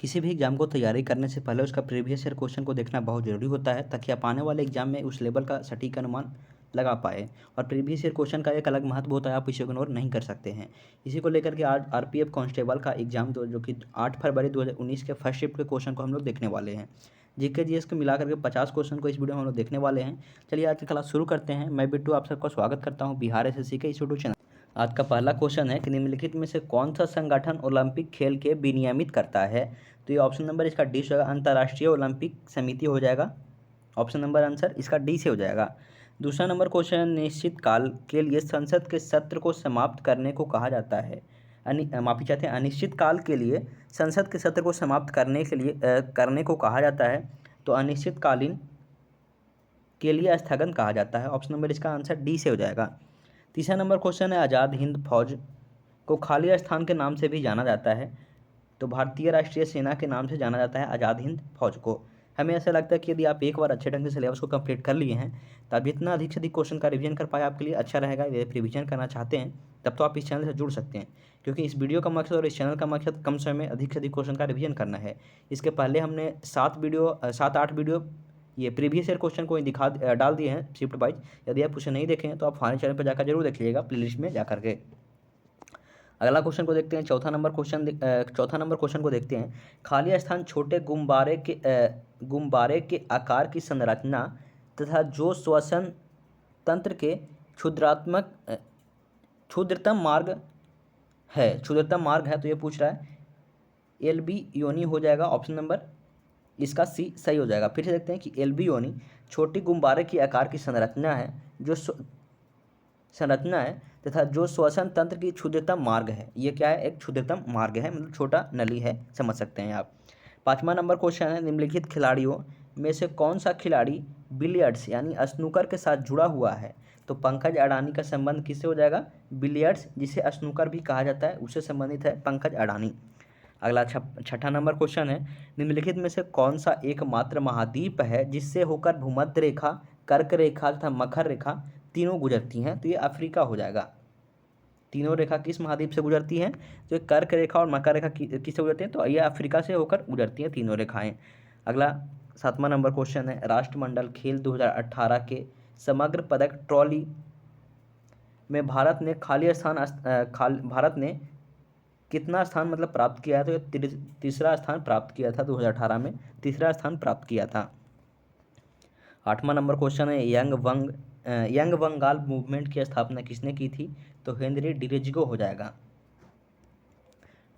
किसी भी एग्ज़ाम को तैयारी करने से पहले उसका प्रीवियस ईयर क्वेश्चन को देखना बहुत ज़रूरी होता है, ताकि आप आने वाले एग्ज़ाम में उस लेवल का सटीक अनुमान लगा पाए। और प्रीवियस ईयर क्वेश्चन का एक अलग महत्व होता है, आप इसे इग्नोर नहीं कर सकते हैं। इसी को लेकर के आज आरपीएफ कांस्टेबल का एग्ज़ाम जो कि 8 फरवरी 2019 के फर्स्ट शिफ्ट के क्वेश्चन को हम लोग देखने वाले हैं। जीके जीएस को मिला करके 50 क्वेश्चन को इस वीडियो में हम लोग देखने वाले हैं। चलिए आज की क्लास शुरू करते हैं। मैं बिट्टू आप सबका स्वागत करता हूँ बिहार एसएससी के इस यूट्यूब चैनल। आज का पहला क्वेश्चन है कि निम्नलिखित में से कौन सा संगठन ओलंपिक खेल के विनियमित करता है। तो ये ऑप्शन नंबर इसका डी से होगा, अंतर्राष्ट्रीय ओलंपिक समिति हो जाएगा। ऑप्शन नंबर आंसर इसका डी से हो जाएगा। दूसरा नंबर क्वेश्चन, निश्चित काल के लिए संसद के सत्र को समाप्त करने को कहा जाता है। माफी चाहते हैं, अनिश्चित काल के लिए संसद के सत्र को समाप्त करने के लिए करने को कहा जाता है, तो अनिश्चितकालीन के लिए स्थगन कहा जाता है। ऑप्शन नंबर इसका आंसर डी से हो जाएगा। तीसरा नंबर क्वेश्चन है, आज़ाद हिंद फौज को खाली स्थान के नाम से भी जाना जाता है, तो भारतीय राष्ट्रीय सेना के नाम से जाना जाता है आज़ाद हिंद फौज को। हमें ऐसा लगता है कि यदि आप एक बार अच्छे ढंग से सिलेबस को कंप्लीट कर लिए हैं, तो आप जितना अधिक से अधिक क्वेश्चन का रिवीजन कर पाए आपके लिए अच्छा रहेगा। यदि आप रिवीजन करना चाहते हैं तब तो आप इस चैनल से जुड़ सकते हैं, क्योंकि इस वीडियो का मकसद और इस चैनल का मकसद कम समय में अधिक से अधिक क्वेश्चन का रिवीजन करना है। इसके पहले हमने 7-8 वीडियो ये प्रीवियस ईयर क्वेश्चन को डाल दिए हैं शिफ्ट वाइज। यदि आप उसे नहीं देखें हैं तो आप हमारे चैनल पर जाकर जरूर देख लीजिएगा, प्लेलिस्ट में जा करके। अगला क्वेश्चन को देखते हैं। चौथा नंबर क्वेश्चन को देखते हैं। खाली स्थान छोटे गुब्बारे के आकार की संरचना तथा जो श्वसन तंत्र के क्षुद्रतम मार्ग है, तो ये पूछ रहा है एल्बी योनि हो जाएगा। ऑप्शन नंबर इसका सी सही हो जाएगा। फिर से देखते हैं कि एल्बी योनि छोटी गुब्बारे की आकार की संरचना है तथा जो श्वसन तंत्र की क्षुद्रतम मार्ग है। ये क्या है? एक क्षुद्रतम मार्ग है, मतलब छोटा नली है, समझ सकते हैं आप। 5वां नंबर क्वेश्चन है, निम्नलिखित खिलाड़ियों में से कौन सा खिलाड़ी बिलियर्ड्स यानी स्नूकर के साथ जुड़ा हुआ है। तो पंकज अडानी का संबंध किससे हो जाएगा? बिलियर्ड्स, जिसे स्नूकर भी कहा जाता है, उससे संबंधित है पंकज अडानी। अगला 6ठा नंबर क्वेश्चन है, निम्नलिखित में से कौन सा एकमात्र महाद्वीप है जिससे होकर भूमध्य रेखा, कर्क रेखा तथा मकर रेखा तीनों गुजरती हैं। तो ये अफ्रीका हो जाएगा। तीनों रेखा किस महाद्वीप से गुजरती हैं? तो कर्क रेखा और मकर रेखा किससे गुजरती हैं? तो ये अफ्रीका से होकर गुजरती हैं तीनों रेखाएं। अगला 7वां नंबर क्वेश्चन है, राष्ट्रमंडल खेल 2018 के समग्र पदक ट्रॉली में भारत ने कितना स्थान मतलब प्राप्त किया है? तो ये तीसरा स्थान प्राप्त किया था। 2018 में तीसरा स्थान प्राप्त किया था। 8वां नंबर क्वेश्चन है, यंग बंगाल मूवमेंट की स्थापना किसने की थी? तो हेनरी डिरेजिगो हो जाएगा।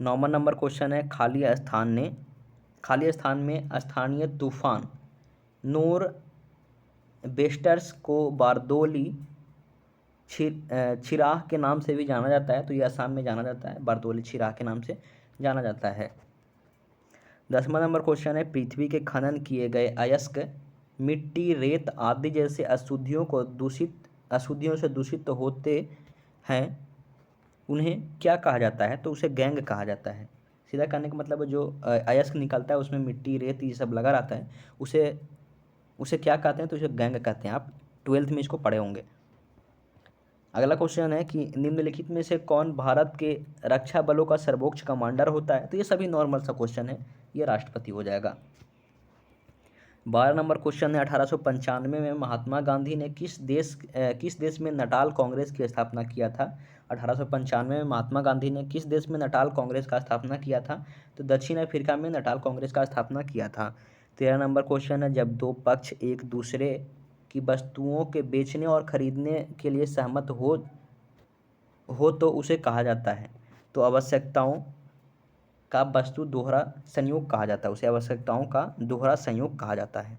9वां नंबर क्वेश्चन है, खाली स्थान में स्थानीय तूफान नोर बेस्टर्स को बारदोली छिराह के नाम से भी जाना जाता है। तो ये असम में जाना जाता है, बारदोली छिराह के नाम से जाना जाता है। 10वां नंबर क्वेश्चन है, पृथ्वी के खनन किए गए अयस्क मिट्टी, रेत आदि जैसे अशुद्धियों से दूषित होते हैं, उन्हें क्या कहा जाता है? तो उसे गैंग कहा जाता है। सीधा कहने का मतलब जो अयस्क निकलता है उसमें मिट्टी, रेत ये सब लगा रहता है, उसे क्या कहते हैं? तो उसे गैंग कहते हैं। आप 12th में इसको पढ़े होंगे। अगला क्वेश्चन है कि निम्नलिखित में से कौन भारत के रक्षा बलों का सर्वोच्च कमांडर होता है? तो ये सभी नॉर्मल सा क्वेश्चन है, ये राष्ट्रपति हो जाएगा। 12 नंबर क्वेश्चन है, 1895 में महात्मा गांधी ने किस देश में नटाल कांग्रेस की स्थापना किया था? 1895 में महात्मा गांधी ने किस देश में नटाल कांग्रेस का स्थापना किया था? तो दक्षिण अफ्रीका में नटाल कांग्रेस का स्थापना किया था। 13 नंबर क्वेश्चन है, जब दो पक्ष एक दूसरे की वस्तुओं के बेचने और खरीदने के लिए सहमत हो तो उसे कहा जाता है। तो आवश्यकताओं का वस्तु दोहरा संयोग कहा जाता है, उसे आवश्यकताओं का दोहरा संयोग कहा जाता है।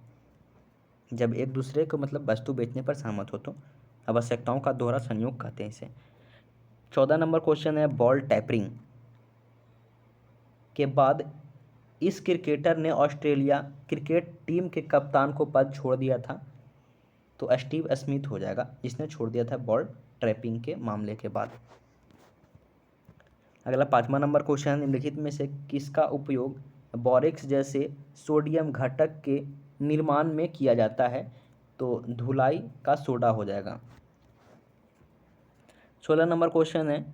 जब एक दूसरे को मतलब वस्तु बेचने पर सहमत हो तो आवश्यकताओं का दोहरा संयोग कहते हैं इसे। 14 नंबर क्वेश्चन है, बॉल टैपरिंग के बाद इस क्रिकेटर ने ऑस्ट्रेलिया क्रिकेट टीम के कप्तान को पद छोड़ दिया था? तो स्टीव स्मिथ हो जाएगा, जिसने छोड़ दिया था बॉल ट्रैपिंग के मामले के बाद। अगला 5वां नंबर क्वेश्चन है, निम्नलिखित में से किसका उपयोग बोरेक्स जैसे सोडियम घटक के निर्माण में किया जाता है? तो धुलाई का सोडा हो जाएगा। 16 नंबर क्वेश्चन है,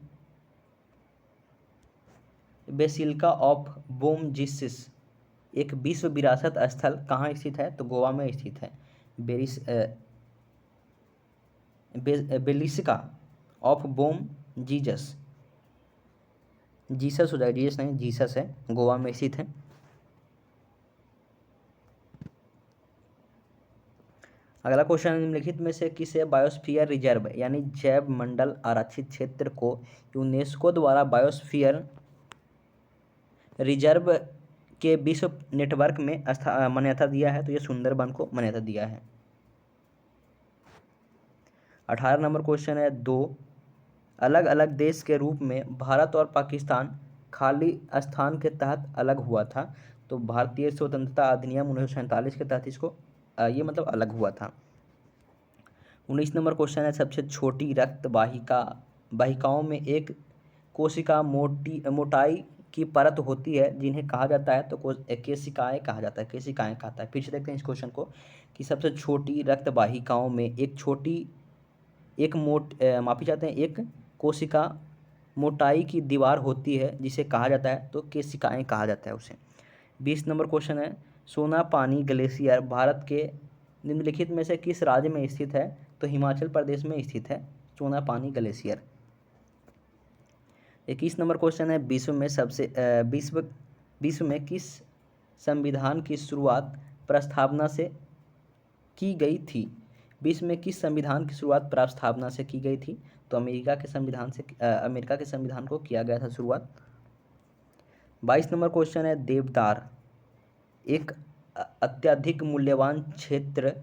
बेसिलिका ऑफ बोम जीसस एक विश्व विरासत स्थल कहाँ स्थित है? तो गोवा में स्थित है। बेलिस्का ऑफ बोम जीसस, जीसस हो जाएगा, जीसस नहीं, जीसस है, गोवा में स्थित है। अगला क्वेश्चन, निम्नलिखित में से किसे बायोस्फीयर रिजर्व यानी जैव मंडल आरक्षित क्षेत्र को यूनेस्को द्वारा बायोस्फीयर रिजर्व के विश्व नेटवर्क में मान्यता दिया है? तो ये सुंदरबन को मान्यता दिया है। 18 नंबर क्वेश्चन है, दो अलग अलग देश के रूप में भारत और पाकिस्तान खाली स्थान के तहत अलग हुआ था? तो भारतीय स्वतंत्रता अधिनियम 1947 के तहत इसको ये मतलब अलग हुआ था। 19 नंबर क्वेश्चन है, सबसे छोटी रक्त वाहिकाओं में एक कोशिका मोटाई की परत होती है जिन्हें कहा जाता है? तो केशिकाएं कहा जाता है, केशिकाएं कहता है। फिर से देखते हैं इस क्वेश्चन को कि सबसे छोटी रक्त वाहिकाओं में मापी जाते हैं एक कोशिका मोटाई की दीवार होती है जिसे कहा जाता है? तो केशिकाएं कहा जाता है उसे। 20 नंबर क्वेश्चन है, सोना पानी ग्लेशियर भारत के निम्नलिखित में से किस राज्य में स्थित है? तो हिमाचल प्रदेश में स्थित है सोना पानी ग्लेशियर। 21 नंबर क्वेश्चन है, विश्व में किस संविधान की शुरुआत प्रस्तावना से की गई थी? विश्व में किस संविधान की शुरुआत प्रस्तावना से की गई थी? तो अमेरिका के संविधान को किया गया था शुरुआत। 22 नंबर क्वेश्चन है, देवदार एक अत्यधिक मूल्यवान क्षेत्र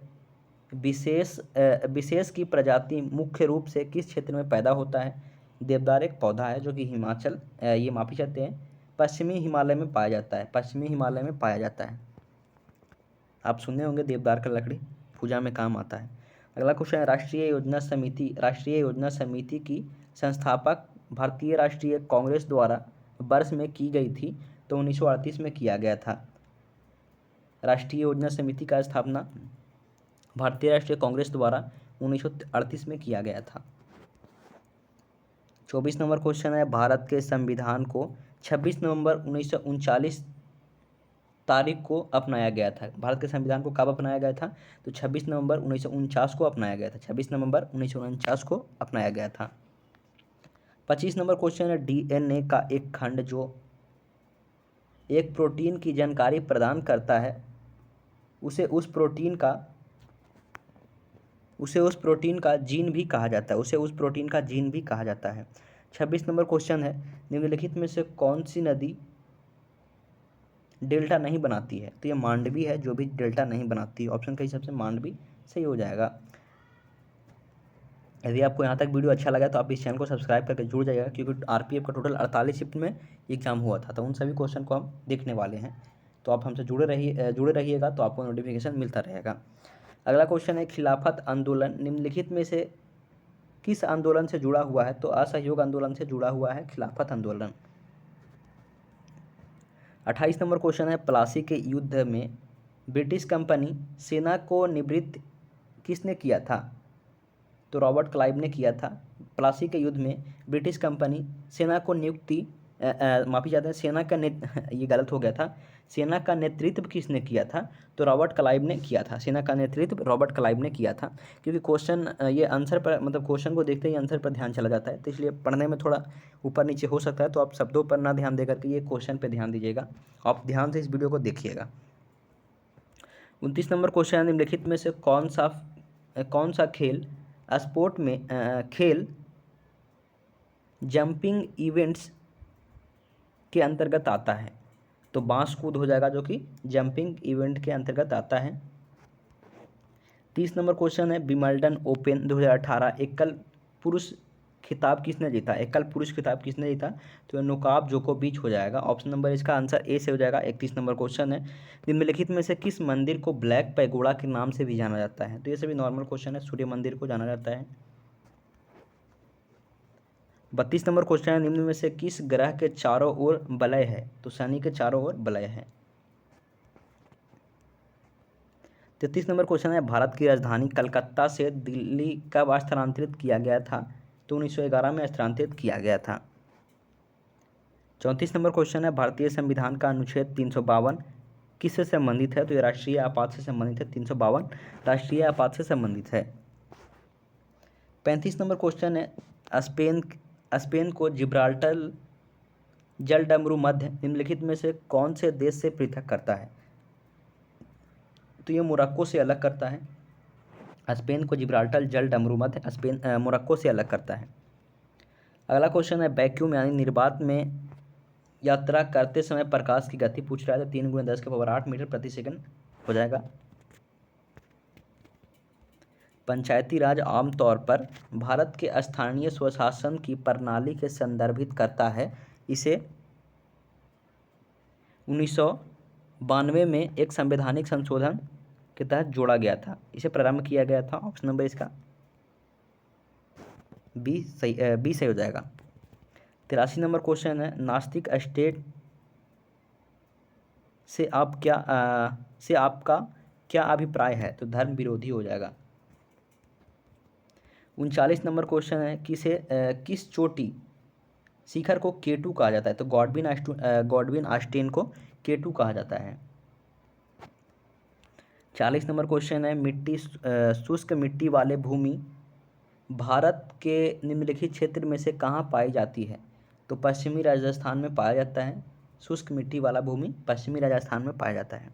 विशेष की प्रजाति मुख्य रूप से किस क्षेत्र में पैदा होता है? देवदार एक पौधा है जो कि ये मापी जाते हैं पश्चिमी हिमालय में पाया जाता है, पश्चिमी हिमालय में पाया जाता है। आप सुने होंगे देवदार का लकड़ी पूजा में काम आता है। अगला क्वेश्चन है, राष्ट्रीय योजना समिति की संस्थापक भारतीय राष्ट्रीय कांग्रेस द्वारा वर्ष में की गई थी? तो 1938 में किया गया था। राष्ट्रीय योजना समिति का स्थापना भारतीय राष्ट्रीय कांग्रेस द्वारा 1938 में किया गया था। 24 नंबर क्वेश्चन है, भारत के संविधान को 26 नवंबर 1939 तारीख को अपनाया गया था। भारत के संविधान को कब अपनाया गया था? तो 26 नवंबर 1949 को अपनाया गया था। 26 नवंबर 1949 को अपनाया गया था। 25 नंबर क्वेश्चन है, डीएनए का एक खंड जो एक प्रोटीन की जानकारी प्रदान करता है उसे उस प्रोटीन का जीन भी कहा जाता है। 26 नंबर क्वेश्चन है, निम्नलिखित में से कौन सी नदी डेल्टा नहीं बनाती है? तो ये मांडवी है जो भी डेल्टा नहीं बनाती है। ऑप्शन का हिसाब से मांडवी सही हो जाएगा। यदि आपको यहाँ तक वीडियो अच्छा लगा तो आप इस चैनल को सब्सक्राइब करके जुड़ जाइएगा, क्योंकि आरपीएफ का टोटल 48 शिफ्ट में एग्जाम हुआ था, तो उन सभी क्वेश्चन को हम देखने वाले हैं। तो आप हमसे जुड़े रहिएगा तो आपको नोटिफिकेशन मिलता रहेगा। अगला क्वेश्चन है, खिलाफत आंदोलन निम्नलिखित में से किस आंदोलन से जुड़ा हुआ है? तो असहयोग आंदोलन से जुड़ा हुआ है खिलाफत आंदोलन। 28 नंबर क्वेश्चन है, प्लासी के युद्ध में ब्रिटिश कंपनी सेना को निवृत्त किसने किया था? तो रॉबर्ट क्लाइव ने किया था। प्लासी के युद्ध में ब्रिटिश कंपनी सेना को माफी चाहते हैं ये गलत हो गया था। सेना का नेतृत्व किसने किया था? तो रॉबर्ट क्लाइव ने किया था। सेना का नेतृत्व रॉबर्ट क्लाइव ने किया था। क्योंकि क्वेश्चन ये आंसर पर मतलब क्वेश्चन को देखते ही आंसर पर ध्यान चला जाता है, तो इसलिए पढ़ने में थोड़ा ऊपर नीचे हो सकता है, तो आप शब्दों पर ना ध्यान दे करके ये क्वेश्चन पर ध्यान दीजिएगा। आप ध्यान से इस वीडियो को देखिएगा। 29 नंबर क्वेश्चन, निम्नलिखित में से कौन सा खेल जंपिंग इवेंट्स के अंतर्गत आता है? तो बांस कूद हो जाएगा जो कि जंपिंग इवेंट के अंतर्गत आता है। 30 नंबर क्वेश्चन है, विंबलडन ओपन 2018 एकल पुरुष खिताब किसने जीता? तो नोवाक जोकोविच हो जाएगा। ऑप्शन नंबर इसका आंसर ए से हो जाएगा। 31 नंबर क्वेश्चन है, निम्नलिखित में से किस मंदिर को ब्लैक पैगोडा के नाम से भी जाना जाता है? तो ये सभी नॉर्मल क्वेश्चन है। सूर्य मंदिर को जाना जाता है। 32 नंबर क्वेश्चन है, निम्न में से किस ग्रह के चारों ओर वलय है? तो शनि के चारों ओर वलय है। 33 नंबर क्वेश्चन है, भारत की राजधानी कलकत्ता से दिल्ली कब स्थानांतरित किया गया था? तो 1911 में स्थानांतरित किया गया था। 34 नंबर क्वेश्चन है, भारतीय संविधान का अनुच्छेद 352 किससे संबंधित है? तो ये राष्ट्रीय आपात से संबंधित है। 352 राष्ट्रीय आपात से संबंधित है। 35 नंबर क्वेश्चन है, स्पेन को जिब्राल्टर जलडमरू मध्य निम्नलिखित में से कौन से देश से पृथक करता है? तो ये मोरक्को से अलग करता है। स्पेन को जिब्राल्टर जलडमरू मध्य मोरक्को से अलग करता है। अगला क्वेश्चन है, वैक्यूम यानी निर्वात में यात्रा करते समय प्रकाश की गति पूछ रहा है। तो 3 × 10⁸ मीटर प्रति सेकंड हो जाएगा। पंचायती राज आमतौर पर भारत के स्थानीय स्वशासन की प्रणाली के संदर्भित करता है। इसे 1992 में एक संवैधानिक संशोधन के तहत जोड़ा गया था। इसे प्रारंभ किया गया था। ऑप्शन नंबर इसका बी सही हो जाएगा। 83 नंबर क्वेश्चन है, नास्तिक स्टेट से आपका क्या अभिप्राय है? तो धर्म विरोधी हो जाएगा। 39 नंबर क्वेश्चन है, किस चोटी शिखर को K2 कहा जाता है? तो गॉडविन आस्टीन को K2 कहा जाता है। 40 नंबर क्वेश्चन है, शुष्क मिट्टी वाले भूमि भारत के निम्नलिखित क्षेत्र में से कहाँ पाई जाती है? तो पश्चिमी राजस्थान में पाया जाता है। शुष्क मिट्टी वाला भूमि पश्चिमी राजस्थान में पाया जाता है।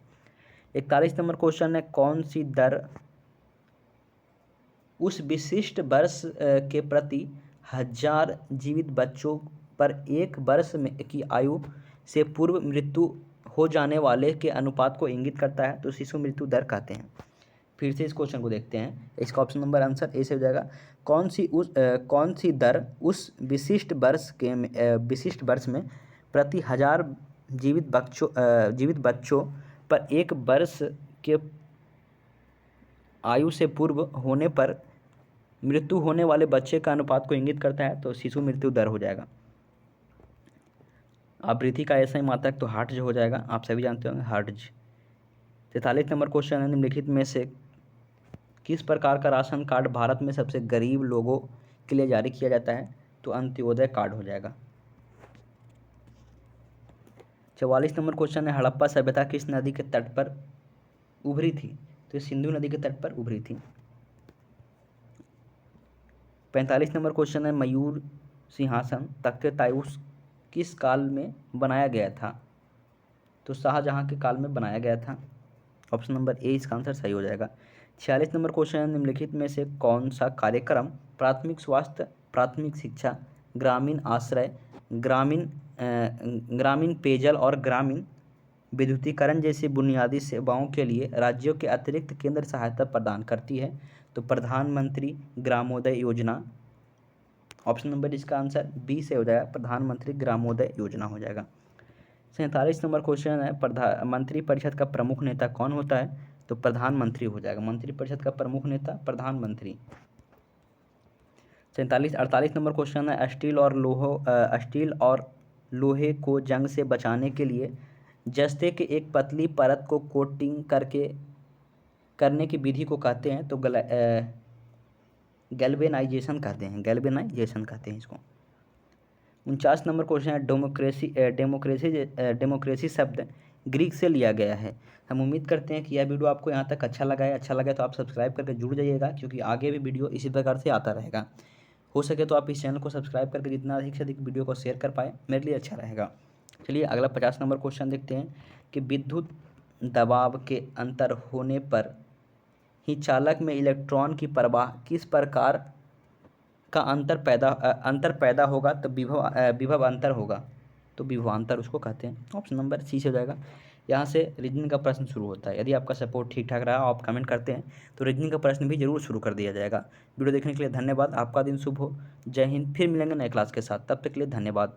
41 नंबर क्वेश्चन है, कौन सी दर उस विशिष्ट वर्ष के प्रति 1000 जीवित बच्चों पर 1 वर्ष में की आयु से पूर्व मृत्यु हो जाने वाले के अनुपात को इंगित करता है? तो शिशु मृत्यु दर कहते हैं। फिर से इस क्वेश्चन को देखते हैं। इसका ऑप्शन नंबर आंसर ए से हो जाएगा। कौन सी दर उस विशिष्ट वर्ष में प्रति 1000 जीवित बच्चों पर 1 वर्ष के आयु से पूर्व होने पर मृत्यु होने वाले बच्चे का अनुपात को इंगित करता है? तो शिशु मृत्यु दर हो जाएगा। आवृत्ति का ऐसा ही मात्रक तो हर्ट्ज हो जाएगा। आप सभी जानते होंगे हर्ट्ज। 43 नंबर क्वेश्चन है, निम्नलिखित में से किस प्रकार का राशन कार्ड भारत में सबसे गरीब लोगों के लिए जारी किया जाता है? तो अंत्योदय कार्ड हो जाएगा। 44 नंबर क्वेश्चन है, हड़प्पा सभ्यता किस नदी के तट पर उभरी थी? तो सिंधु नदी के तट पर उभरी थी। 45 नंबर क्वेश्चन है, मयूर सिंहासन तख्ते तायूस किस काल में बनाया गया था? तो शाहजहां के काल में बनाया गया था। ऑप्शन नंबर ए इसका आंसर सही हो जाएगा। 46 नंबर क्वेश्चन है, निम्नलिखित में से कौन सा कार्यक्रम प्राथमिक स्वास्थ्य, प्राथमिक शिक्षा, ग्रामीण आश्रय, ग्रामीण पेयजल और ग्रामीण विद्युतीकरण जैसी बुनियादी सेवाओं के लिए राज्यों के अतिरिक्त केंद्र सहायता प्रदान करती है? तो प्रधानमंत्री ग्रामोदय योजना। ऑप्शन नंबर इसका आंसर बी से हो जाएगा। प्रधानमंत्री ग्रामोदय योजना हो जाएगा। 47 नंबर क्वेश्चन है, मंत्री परिषद का प्रमुख नेता कौन होता है? तो प्रधानमंत्री हो जाएगा। मंत्री परिषद का प्रमुख नेता प्रधानमंत्री। 48 नंबर क्वेश्चन है, स्टील और लोहे को जंग से बचाने के लिए जस्ते के एक पतली परत को कोटिंग करने की विधि को कहते हैं? तो गैल्वेनाइजेशन कहते हैं इसको। 49 नंबर क्वेश्चन है, डेमोक्रेसी शब्द ग्रीक से लिया गया है। हम उम्मीद करते हैं कि यह वीडियो आपको यहाँ तक अच्छा लगा है। अच्छा लगा तो आप सब्सक्राइब करके जुड़ जाइएगा, क्योंकि आगे भी वीडियो इसी प्रकार से आता रहेगा। हो सके तो आप इस चैनल को सब्सक्राइब करके जितना अधिक से अधिक वीडियो को शेयर कर पाए, मेरे लिए अच्छा रहेगा। चलिए अगला 50 नंबर क्वेश्चन देखते हैं कि विद्युत दबाव के अंतर होने पर ही चालक में इलेक्ट्रॉन की प्रवाह किस प्रकार का अंतर पैदा होगा? तो विभव अंतर होगा। तो विभवांतर उसको कहते हैं। ऑप्शन नंबर सी से हो जाएगा। यहाँ से रीजनिंग का प्रश्न शुरू होता है। यदि आपका सपोर्ट ठीक ठाक रहा, आप कमेंट करते हैं, तो रीजनिंग का प्रश्न भी जरूर शुरू कर दिया जाएगा। वीडियो देखने के लिए धन्यवाद। आपका दिन शुभ हो। जय हिंद। फिर मिलेंगे नए क्लास के साथ। तब तक के लिए धन्यवाद।